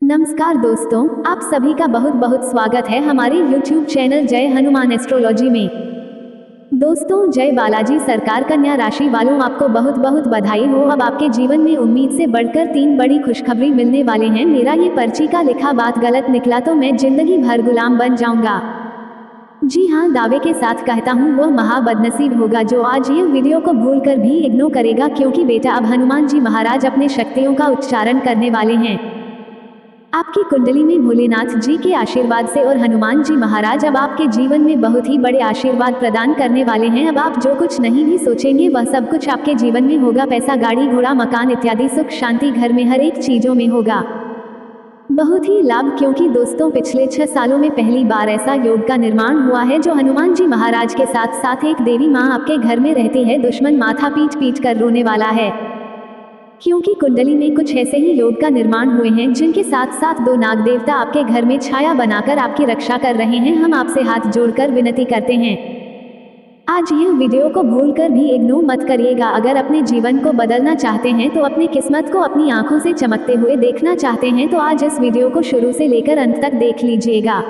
नमस्कार दोस्तों, आप सभी का बहुत बहुत स्वागत है हमारे YouTube चैनल जय हनुमान एस्ट्रोलॉजी में। दोस्तों, जय बालाजी सरकार कन्या राशि वालों, आपको बहुत बहुत बधाई हो। अब आपके जीवन में उम्मीद से बढ़कर 3 बड़ी खुशखबरी मिलने वाले हैं। मेरा ये पर्ची का लिखा बात गलत निकला तो मैं जिंदगी भर गुलाम बन जाऊंगा। जी हाँ, दावे के साथ कहता हूँ वह महा बदनसीब होगा जो आज ये वीडियो को भूलकर भी इग्नोर करेगा, क्योंकि बेटा अब हनुमान जी महाराज अपने शक्तियों का उच्चारण करने वाले हैं। आपकी कुंडली में भोलेनाथ जी के आशीर्वाद से और हनुमान जी महाराज अब आपके जीवन में बहुत ही बड़े आशीर्वाद प्रदान करने वाले हैं। अब आप जो कुछ नहीं भी सोचेंगे वह सब कुछ आपके जीवन में होगा। पैसा, गाड़ी घोड़ा, मकान इत्यादि सुख शांति घर में हर एक चीजों में होगा बहुत ही लाभ, क्योंकि दोस्तों पिछले 6 सालों में पहली बार ऐसा योग का निर्माण हुआ है जो हनुमान जी महाराज के साथ साथ एक देवी माँ आपके घर में रहती है। दुश्मन माथा पीट पीट कर रोने वाला है, क्योंकि कुंडली में कुछ ऐसे ही योग का निर्माण हुए हैं जिनके साथ साथ 2 नाग देवता आपके घर में छाया बनाकर आपकी रक्षा कर रहे हैं। हम आपसे हाथ जोड़कर विनती करते हैं, आज यह वीडियो को भूलकर भी इग्नोर मत करिएगा। अगर अपने जीवन को बदलना चाहते हैं तो अपनी किस्मत को अपनी आंखों से चमकते हुए देखना चाहते हैं तो आज इस वीडियो को शुरू से लेकर अंत तक देख लीजिएगा,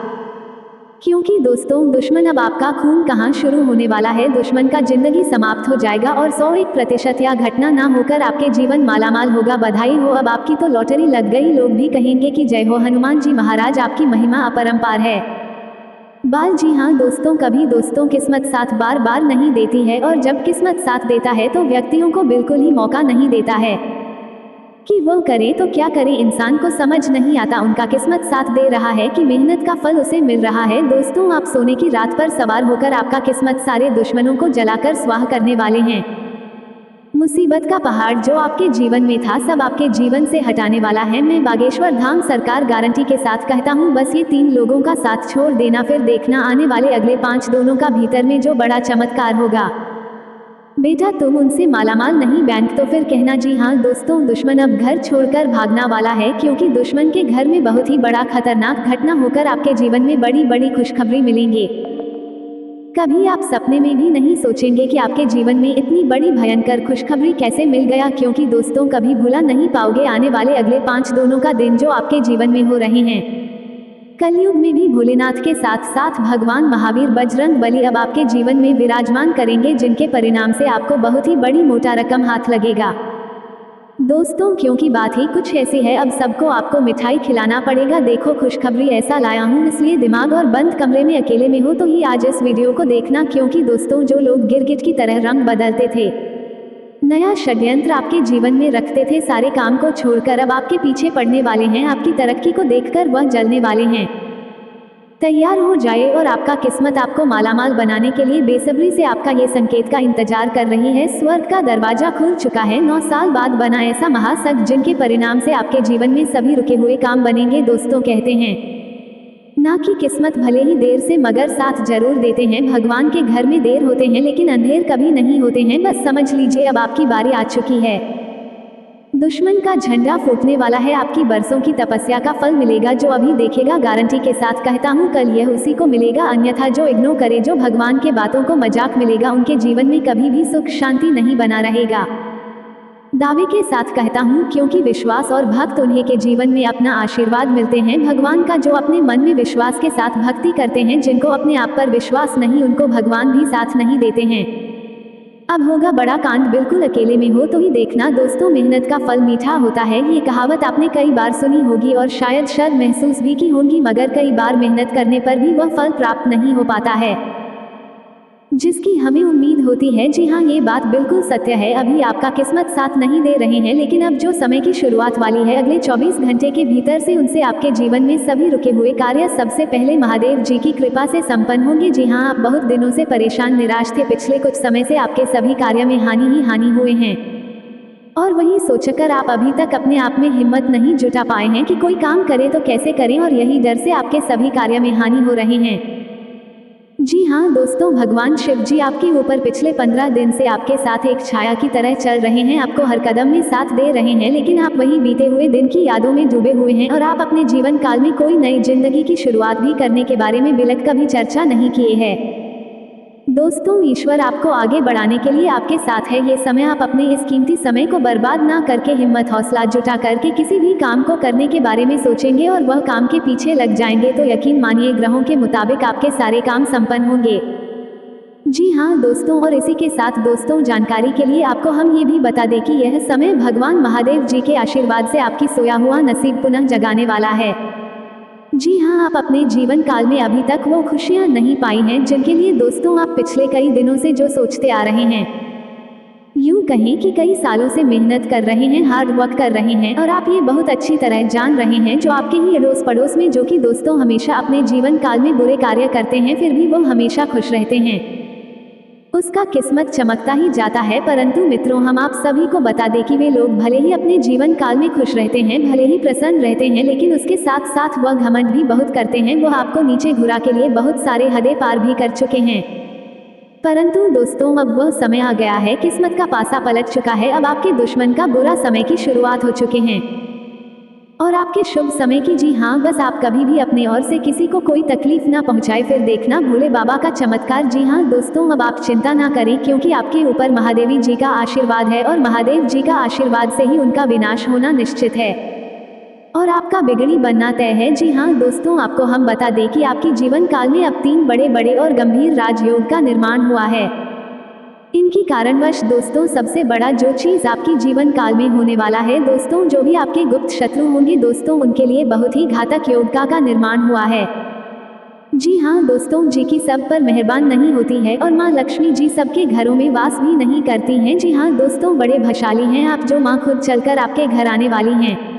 क्योंकि दोस्तों दुश्मन अब आपका खून कहाँ शुरू होने वाला है। दुश्मन का जिंदगी समाप्त हो जाएगा और 101% या घटना ना होकर आपके जीवन मालामाल होगा। बधाई हो, अब आपकी तो लॉटरी लग गई। लोग भी कहेंगे कि जय हो हनुमान जी महाराज, आपकी महिमा अपरंपार है। जी हाँ दोस्तों, कभी दोस्तों किस्मत साथ बार बार नहीं देती है, और जब किस्मत साथ देता है तो व्यक्तियों को बिल्कुल ही मौका नहीं देता है कि वो करे तो क्या करे। इंसान को समझ नहीं आता उनका किस्मत साथ दे रहा है कि मेहनत का फल उसे मिल रहा है। दोस्तों, आप सोने की रात पर सवार होकर आपका किस्मत सारे दुश्मनों को जलाकर स्वाह करने वाले हैं। मुसीबत का पहाड़ जो आपके जीवन में था सब आपके जीवन से हटाने वाला है। मैं बागेश्वर धाम सरकार गारंटी के साथ कहता हूँ, बस ये 3 लोगों का साथ छोड़ देना, फिर देखना आने वाले अगले 5 दोनों का भीतर में जो बड़ा चमत्कार होगा। बेटा तुम उनसे मालामाल नहीं बैंक तो फिर कहना। जी हाँ दोस्तों, दुश्मन अब घर छोड़कर भागना वाला है, क्योंकि दुश्मन के घर में बहुत ही बड़ा खतरनाक घटना होकर आपके जीवन में बड़ी बड़ी खुशखबरी मिलेंगे। कभी आप सपने में भी नहीं सोचेंगे कि आपके जीवन में इतनी बड़ी भयंकर खुशखबरी कैसे मिल गया, क्योंकि दोस्तों कभी भुला नहीं पाओगे आने वाले अगले 5 दोनों का दिन जो आपके जीवन में हो रहे हैं। कलयुग में भी भोलेनाथ के साथ साथ भगवान महावीर, बजरंग बली अब आपके जीवन में विराजमान करेंगे, जिनके परिणाम से आपको बहुत ही बड़ी मोटा रकम हाथ लगेगा। दोस्तों, क्योंकि बात ही कुछ ऐसी है, अब सबको आपको मिठाई खिलाना पड़ेगा। देखो खुशखबरी ऐसा लाया हूँ, इसलिए दिमाग और बंद कमरे में अकेले में हो तो ही आज इस वीडियो को देखना, क्योंकि दोस्तों जो लोग गिरगिट की तरह रंग बदलते थे, नया षड्यंत्र आपके जीवन में रखते थे, सारे काम को छोड़कर अब आपके पीछे पड़ने वाले हैं। आपकी तरक्की को देखकर वह जलने वाले हैं। तैयार हो जाए, और आपका किस्मत आपको मालामाल बनाने के लिए बेसब्री से आपका ये संकेत का इंतजार कर रही है। स्वर्ग का दरवाजा खुल चुका है। 9 साल बाद बना ऐसा महासग जिनके परिणाम से आपके जीवन में सभी रुके हुए काम बनेंगे। दोस्तों कहते हैं ना कि किस्मत भले ही देर से मगर साथ जरूर देते हैं। भगवान के घर में देर होते हैं लेकिन अंधेर कभी नहीं होते हैं। बस समझ लीजिए अब आपकी बारी आ चुकी है। दुश्मन का झंडा फूटने वाला है। आपकी बरसों की तपस्या का फल मिलेगा, जो अभी देखेगा गारंटी के साथ कहता हूँ कल यह उसी को मिलेगा। अन्यथा जो इग्नोर करे, जो भगवान के बातों को मजाक मिलेगा, उनके जीवन में कभी भी सुख शांति नहीं बना रहेगा। दावे के साथ कहता हूँ, क्योंकि विश्वास और भक्त उन्हीं के जीवन में अपना आशीर्वाद मिलते हैं। भगवान का जो अपने मन में विश्वास के साथ भक्ति करते हैं, जिनको अपने आप पर विश्वास नहीं, उनको भगवान भी साथ नहीं देते हैं। अब होगा बड़ा कांड, बिल्कुल अकेले में हो तो ही देखना। दोस्तों, मेहनत का फल मीठा होता है, ये कहावत आपने कई बार सुनी होगी और शायद शर्म महसूस भी की होगी, मगर कई बार मेहनत करने पर भी वह फल प्राप्त नहीं हो पाता है जिसकी हमें उम्मीद होती है। जी हाँ, ये बात बिल्कुल सत्य है। अभी आपका किस्मत साथ नहीं दे रहे हैं, लेकिन अब जो समय की शुरुआत वाली है, अगले 24 घंटे के भीतर से उनसे आपके जीवन में सभी रुके हुए कार्य सबसे पहले महादेव जी की कृपा से संपन्न होंगे। जी हाँ, आप बहुत दिनों से परेशान निराश थे। पिछले कुछ समय से आपके सभी कार्य में हानि ही हानि हुए हैं, और वही सोचकर आप अभी तक अपने आप में हिम्मत नहीं जुटा पाए हैं कि कोई काम करे तो कैसे करें, और यही डर से आपके सभी कार्य में हानि हो रहे हैं। जी हाँ दोस्तों, भगवान शिव जी आपके ऊपर पिछले 15 दिन से आपके साथ एक छाया की तरह चल रहे हैं, आपको हर कदम में साथ दे रहे हैं, लेकिन आप वही बीते हुए दिन की यादों में डूबे हुए हैं, और आप अपने जीवन काल में कोई नई जिंदगी की शुरुआत भी करने के बारे में बिलक कभी चर्चा नहीं किए हैं। दोस्तों, ईश्वर आपको आगे बढ़ाने के लिए आपके साथ है। ये समय आप अपने इस कीमती समय को बर्बाद ना करके हिम्मत हौसला जुटा करके किसी भी काम को करने के बारे में सोचेंगे और वह काम के पीछे लग जाएंगे तो यकीन मानिए ग्रहों के मुताबिक आपके सारे काम संपन्न होंगे। जी हाँ दोस्तों, और इसी के साथ दोस्तों जानकारी के लिए आपको हम ये भी बता दें कि यह समय भगवान महादेव जी के आशीर्वाद से आपकी सोया हुआ नसीब पुनः जगाने वाला है। जी हाँ, आप अपने जीवन काल में अभी तक वो खुशियाँ नहीं पाई हैं जिनके लिए दोस्तों आप पिछले कई दिनों से जो सोचते आ रहे हैं। यूँ कहें कि कई सालों से मेहनत कर रहे हैं, हार्ड वर्क कर रहे हैं और आप ये बहुत अच्छी तरह जान रहे हैं जो आपके ही अड़ोस पड़ोस में जो कि दोस्तों हमेशा अपने जीवन काल में बुरे कार्य करते हैं फिर भी वो हमेशा खुश रहते हैं, उसका किस्मत चमकता ही जाता है। परंतु मित्रों, हम आप सभी को बता दें कि वे लोग भले ही अपने जीवन काल में खुश रहते हैं, भले ही प्रसन्न रहते हैं, लेकिन उसके साथ साथ वह घमंड भी बहुत करते हैं। वह आपको नीचे घुरा के लिए बहुत सारे हदें पार भी कर चुके हैं। परंतु दोस्तों, अब वह समय आ गया है, किस्मत का पासा पलट चुका है। अब आपके दुश्मन का बुरा समय की शुरुआत हो चुके हैं और आपके शुभ समय की। जी हाँ, बस आप कभी भी अपने ओर से किसी को कोई तकलीफ ना पहुंचाए, फिर देखना भोले बाबा का चमत्कार। जी हाँ दोस्तों, अब आप चिंता ना करें क्योंकि आपके ऊपर महादेवी जी का आशीर्वाद है और महादेव जी का आशीर्वाद से ही उनका विनाश होना निश्चित है और आपका बिगड़ी बनना तय है। जी हाँ दोस्तों, आपको हम बता दें कि आपके जीवन काल में अब 3 बड़े बड़े और गंभीर राजयोग का निर्माण हुआ है। इनकी कारणवश दोस्तों सबसे बड़ा जो चीज आपकी जीवन काल में होने वाला है दोस्तों, जो भी आपके गुप्त शत्रु होंगे दोस्तों उनके लिए बहुत ही घातक योग का निर्माण हुआ है। जी हाँ दोस्तों, जी की सब पर मेहरबान नहीं होती है और माँ लक्ष्मी जी सबके घरों में वास भी नहीं करती हैं। जी हाँ दोस्तों, बड़े भाग्यशाली हैं आप जो माँ खुद चलकर आपके घर आने वाली हैं।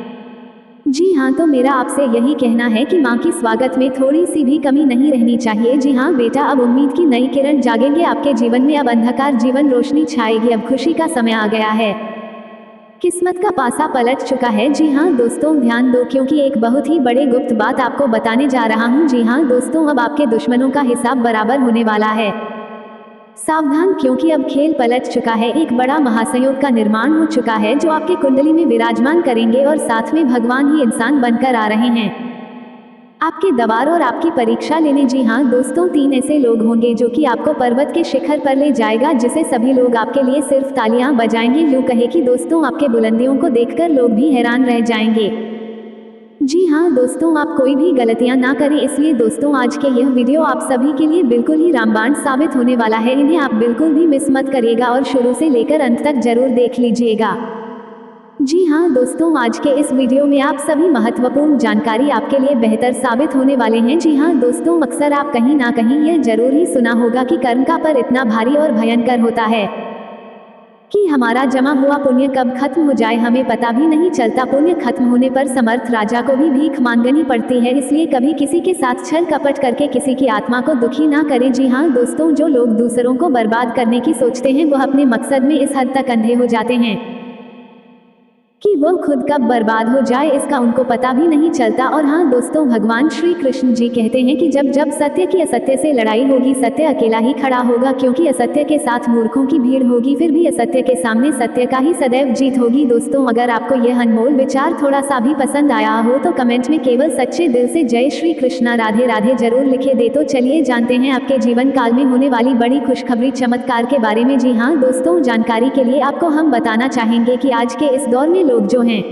जी हाँ, तो मेरा आपसे यही कहना है कि माँ की स्वागत में थोड़ी सी भी कमी नहीं रहनी चाहिए। जी हाँ बेटा, अब उम्मीद की नई किरण जागेंगे आपके जीवन में, अब अंधकार जीवन रोशनी छाएगी, अब खुशी का समय आ गया है, किस्मत का पासा पलट चुका है। जी हाँ दोस्तों, ध्यान दो क्योंकि एक बहुत ही बड़े गुप्त बात आपको बताने जा रहा हूँ। जी हाँ दोस्तों, अब आपके दुश्मनों का हिसाब बराबर होने वाला है, सावधान क्योंकि अब खेल पलट चुका है। एक बड़ा महासंयोग का निर्माण हो चुका है जो आपके कुंडली में विराजमान करेंगे और साथ में भगवान ही इंसान बनकर आ रहे हैं आपके दवार और आपकी परीक्षा लेने। जी हाँ दोस्तों, 3 ऐसे लोग होंगे जो कि आपको पर्वत के शिखर पर ले जाएगा जिसे सभी लोग आपके लिए सिर्फ तालियां बजाएंगे। यूं कहे कि दोस्तों आपके बुलंदियों को देखकर लोग भी हैरान रह जाएंगे। जी हाँ दोस्तों, आप कोई भी गलतियां ना करें, इसलिए दोस्तों आज के यह वीडियो आप सभी के लिए बिल्कुल ही रामबाण साबित होने वाला है। इन्हें आप बिल्कुल भी मिस मत करिएगा और शुरू से लेकर अंत तक जरूर देख लीजिएगा। जी हाँ दोस्तों, आज के इस वीडियो में आप सभी महत्वपूर्ण जानकारी आपके लिए बेहतर साबित होने वाले हैं। जी हाँ दोस्तों, अक्सर आप कहीं ना कहीं यह जरूर ही सुना होगा कि कर्म का पर इतना भारी और भयंकर होता है कि हमारा जमा हुआ पुण्य कब खत्म हो जाए हमें पता भी नहीं चलता। पुण्य खत्म होने पर समर्थ राजा को भी भीख मांगनी पड़ती है, इसलिए कभी किसी के साथ छल कपट करके किसी की आत्मा को दुखी ना करें। जी हाँ दोस्तों, जो लोग दूसरों को बर्बाद करने की सोचते हैं वह अपने मकसद में इस हद तक अंधे हो जाते हैं कि वो खुद कब बर्बाद हो जाए इसका उनको पता भी नहीं चलता। और हाँ दोस्तों, भगवान श्री कृष्ण जी कहते हैं कि जब जब सत्य की असत्य से लड़ाई होगी सत्य अकेला ही खड़ा होगा, क्योंकि असत्य के साथ मूर्खों की भीड़ होगी, फिर भी असत्य के सामने सत्य का ही सदैव जीत होगी। दोस्तों, अगर आपको यह अनमोल विचार थोड़ा सा भी पसंद आया हो तो कमेंट में केवल सच्चे दिल से जय श्री कृष्णा राधे राधे जरूर लिखे दे। तो चलिए जानते हैं आपके जीवन काल में होने वाली बड़ी खुशखबरी चमत्कार के बारे में। जी हाँ दोस्तों, जानकारी के लिए आपको हम बताना चाहेंगे कि आज के इस दौर में लोग जो हैं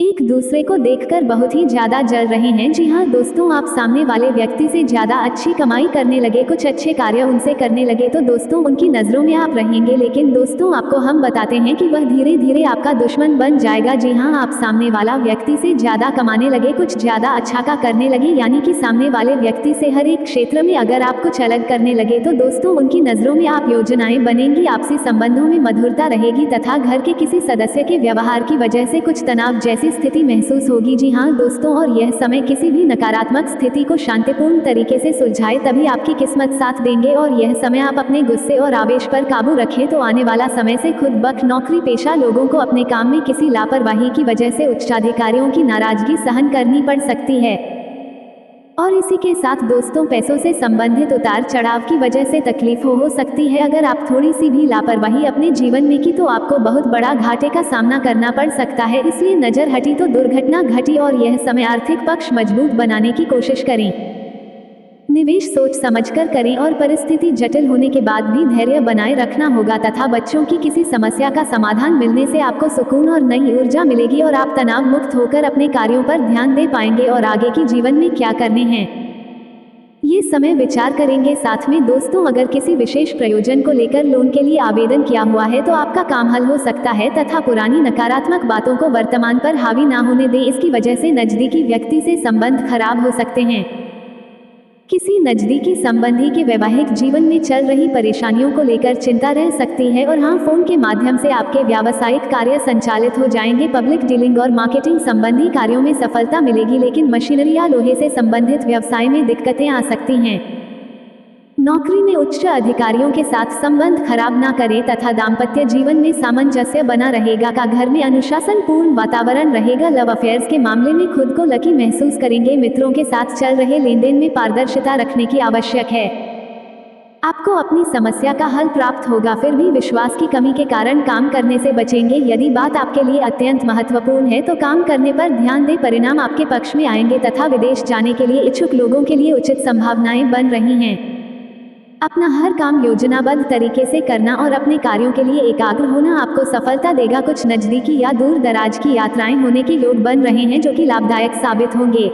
एक दूसरे को देखकर बहुत ही ज्यादा जल रहे हैं। जी हाँ दोस्तों, आप सामने वाले व्यक्ति से ज्यादा अच्छी कमाई करने लगे, कुछ अच्छे कार्य उनसे करने लगे तो दोस्तों उनकी नजरों में आप रहेंगे, लेकिन दोस्तों आपको हम बताते हैं कि वह धीरे धीरे आपका दुश्मन बन जाएगा। जी हाँ, आप सामने वाला व्यक्ति से ज्यादा कमाने लगे, कुछ ज्यादा अच्छा का करने लगे, यानी कि सामने वाले व्यक्ति से हर एक क्षेत्र में अगर आप कुछ अलग करने लगे तो दोस्तों उनकी नजरों में आप योजनाएं बनेंगी, आपसी संबंधों में मधुरता रहेगी तथा घर के किसी सदस्य के व्यवहार की वजह से कुछ तनाव जैसी स्थिति महसूस होगी। जी हाँ दोस्तों, और यह समय किसी भी नकारात्मक स्थिति को शांतिपूर्ण तरीके से सुलझाए तभी आपकी किस्मत साथ देंगे। और यह समय आप अपने गुस्से और आवेश पर काबू रखें तो आने वाला समय से खुद बख नौकरी पेशा लोगों को अपने काम में किसी लापरवाही की वजह से उच्चाधिकारियों की नाराजगी सहन करनी पड़ सकती है। और इसी के साथ दोस्तों पैसों से संबंधित उतार चढ़ाव की वजह से तकलीफ हो सकती है। अगर आप थोड़ी सी भी लापरवाही अपने जीवन में की तो आपको बहुत बड़ा घाटे का सामना करना पड़ सकता है, इसलिए नजर हटी तो दुर्घटना घटी। और यह समय आर्थिक पक्ष मजबूत बनाने की कोशिश करें। निवेश सोच समझकर करें और परिस्थिति जटिल होने के बाद भी धैर्य बनाए रखना होगा तथा बच्चों की किसी समस्या का समाधान मिलने से आपको सुकून और नई ऊर्जा मिलेगी और आप तनाव मुक्त होकर अपने कार्यों पर ध्यान दे पाएंगे और आगे की जीवन में क्या करने हैं ये समय विचार करेंगे। साथ में दोस्तों, अगर किसी विशेष प्रयोजन को लेकर लोन के लिए आवेदन किया हुआ है तो आपका काम हल हो सकता है तथा पुरानी नकारात्मक बातों को वर्तमान पर हावी ना होने दें। इसकी वजह से नजदीकी व्यक्ति से संबंध खराब हो सकते हैं। किसी नजदीकी संबंधी के वैवाहिक जीवन में चल रही परेशानियों को लेकर चिंता रह सकती है और हाँ, फोन के माध्यम से आपके व्यावसायिक कार्य संचालित हो जाएंगे। पब्लिक डीलिंग और मार्केटिंग संबंधी कार्यों में सफलता मिलेगी, लेकिन मशीनरी या लोहे से संबंधित व्यवसाय में दिक्कतें आ सकती हैं। नौकरी में उच्च अधिकारियों के साथ संबंध खराब ना करें तथा दाम्पत्य जीवन में सामंजस्य बना रहेगा। का घर में अनुशासन पूर्ण वातावरण रहेगा। लव अफेयर्स के मामले में खुद को लकी महसूस करेंगे। मित्रों के साथ चल रहे लेनदेन में पारदर्शिता रखने की आवश्यक है। आपको अपनी समस्या का हल प्राप्त होगा, फिर भी विश्वास की कमी के कारण काम करने से बचेंगे। यदि बात आपके लिए अत्यंत महत्वपूर्ण है तो काम करने पर ध्यान दें, परिणाम आपके पक्ष में आएंगे तथा विदेश जाने के लिए इच्छुक लोगों के लिए उचित संभावनाएं बन रही हैं। अपना हर काम योजनाबद्ध तरीके से करना और अपने कार्यों के लिए एकाग्र होना आपको सफलता देगा। कुछ नजदीकी या दूर दराज की यात्राएं होने के योग बन रहे हैं जो कि लाभदायक साबित होंगे।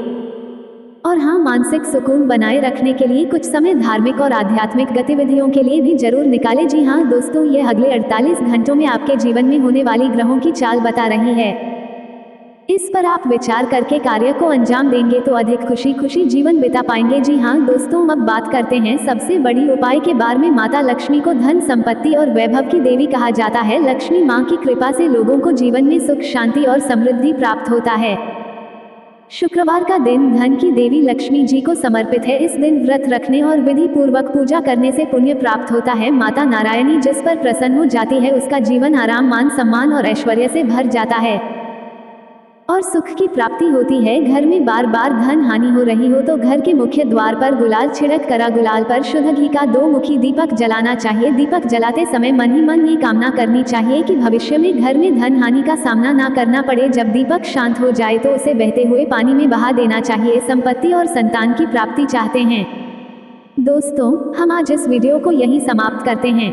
और हाँ, मानसिक सुकून बनाए रखने के लिए कुछ समय धार्मिक और आध्यात्मिक गतिविधियों के लिए भी जरूर निकालें। जी हाँ दोस्तों, यह अगले 48 घंटों में आपके जीवन में होने वाली ग्रहों की चाल बता रही है। इस पर आप विचार करके कार्य को अंजाम देंगे तो अधिक खुशी जीवन बिता पाएंगे। जी हाँ दोस्तों, अब बात करते हैं सबसे बड़ी उपाय के बारे में। माता लक्ष्मी को धन संपत्ति और वैभव की देवी कहा जाता है। लक्ष्मी माँ की कृपा से लोगों को जीवन में सुख, शांति और समृद्धि प्राप्त होता है। शुक्रवार का दिन धन की देवी लक्ष्मी जी को समर्पित है। इस दिन व्रत रखने और विधि पूर्वक पूजा करने से पुण्य प्राप्त होता है। माता नारायणी जिस पर प्रसन्न हो जाती है उसका जीवन आराम, मान सम्मान और ऐश्वर्य से भर जाता है और सुख की प्राप्ति होती है। घर में बार बार धन हानि हो रही हो तो घर के मुख्य द्वार पर गुलाल छिड़क कर गुलाल पर शुद्ध घी का 2 मुखी दीपक जलाना चाहिए। दीपक जलाते समय मन ही मन ये कामना करनी चाहिए कि भविष्य में घर में धन हानि का सामना ना करना पड़े। जब दीपक शांत हो जाए तो उसे बहते हुए पानी में बहा देना चाहिए। संपत्ति और संतान की प्राप्ति चाहते हैं दोस्तों, हम आज इस वीडियो को यहीं समाप्त करते हैं।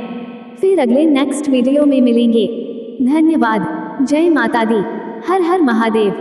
फिर अगले नेक्स्ट वीडियो में मिलेंगे। धन्यवाद। जय माता दी। हर हर महादेव।